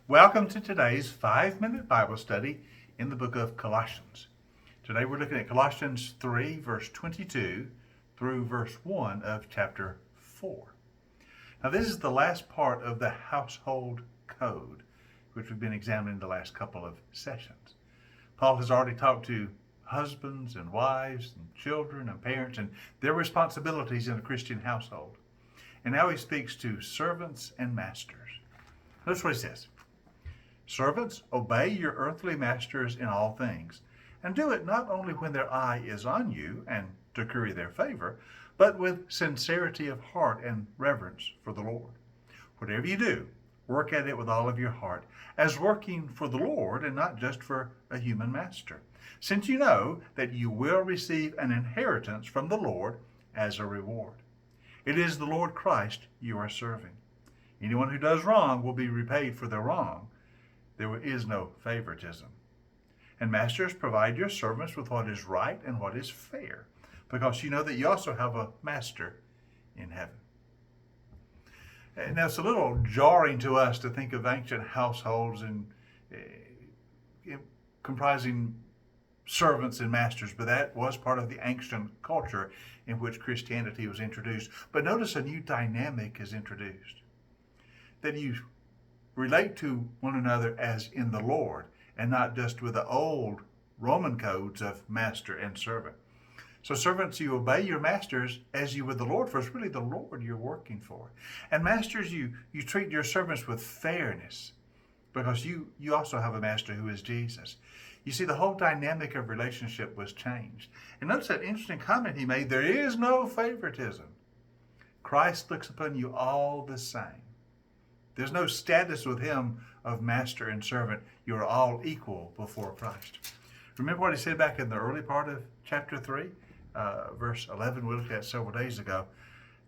Welcome to today's 5-minute Bible study in the book of Colossians. Today we're looking at Colossians 3, verse 22 through verse 1 of chapter 4. Now this is the last part of the household code, which we've been examining the last couple of sessions. Paul has already talked to husbands and wives and children and parents and their responsibilities in a Christian household. And now he speaks to servants and masters. Notice what he says. Servants, obey your earthly masters in all things, and do it not only when their eye is on you and to curry their favor, but with sincerity of heart and reverence for the Lord. Whatever you do, work at it with all of your heart, as working for the Lord and not just for a human master, since you know that you will receive an inheritance from the Lord as a reward. It is the Lord Christ you are serving. Anyone who does wrong will be repaid for their wrong. There is no favoritism. And masters, provide your servants with what is right and what is fair, because you know that you also have a master in heaven. Now, it's a little jarring to us to think of ancient households and comprising servants and masters, but that was part of the ancient culture in which Christianity was introduced. But notice a new dynamic is introduced, that you relate to one another as in the Lord, and not just with the old Roman codes of master and servant. So servants, you obey your masters as you would the Lord, for it's really the Lord you're working for. And masters, you treat your servants with fairness, because you also have a master who is Jesus. You see, the whole dynamic of relationship was changed. And notice that interesting comment he made, there is no favoritism. Christ looks upon you all the same. There's no status with him of master and servant. You are all equal before Christ. Remember what he said back in the early part of chapter 3, verse 11 we looked at several days ago,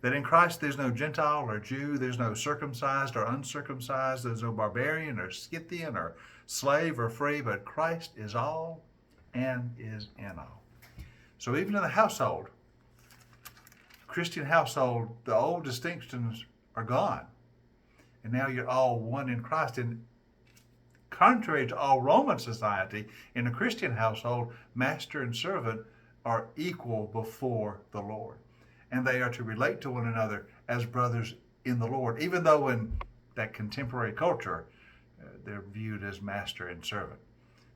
that in Christ there's no Gentile or Jew, there's no circumcised or uncircumcised, there's no barbarian or Scythian or slave or free, but Christ is all and is in all. So even in the household, Christian household, the old distinctions are gone. And now you're all one in Christ. And contrary to all Roman society, in a Christian household, master and servant are equal before the Lord. And they are to relate to one another as brothers in the Lord, even though in that contemporary culture, they're viewed as master and servant.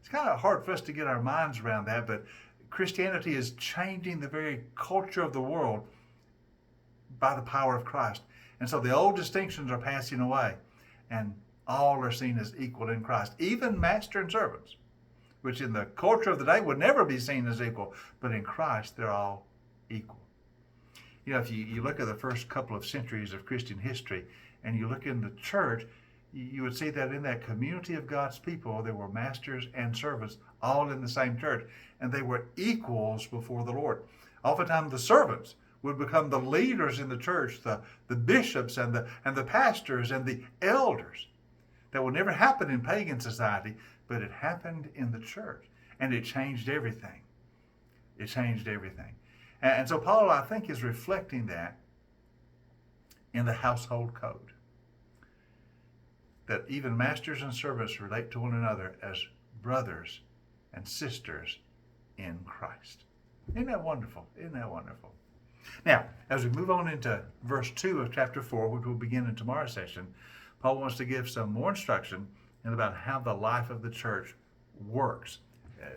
It's kind of hard for us to get our minds around that, but Christianity is changing the very culture of the world by the power of Christ. And so the old distinctions are passing away, and all are seen as equal in Christ, even master and servants, which in the culture of the day would never be seen as equal, but in Christ they're all equal. You know, if you look at the first couple of centuries of Christian history, and you look in the church, you would see that in that community of God's people, there were masters and servants all in the same church, and they were equals before the Lord. Oftentimes the servants would become the leaders in the church, the bishops and the pastors and the elders. That would never happen in pagan society, but it happened in the church, and it changed everything. It changed everything. And so Paul, I think, is reflecting that in the household code, that even masters and servants relate to one another as brothers and sisters in Christ. Isn't that wonderful? Isn't that wonderful? Now, as we move on into verse 2 of chapter 4, which we'll begin in tomorrow's session, Paul wants to give some more instruction about how the life of the church works,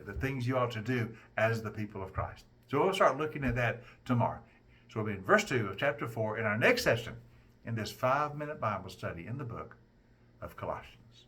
the things you ought to do as the people of Christ. So we'll start looking at that tomorrow. So we'll be in verse 2 of chapter 4 in our next session in this 5-minute Bible study in the book of Colossians.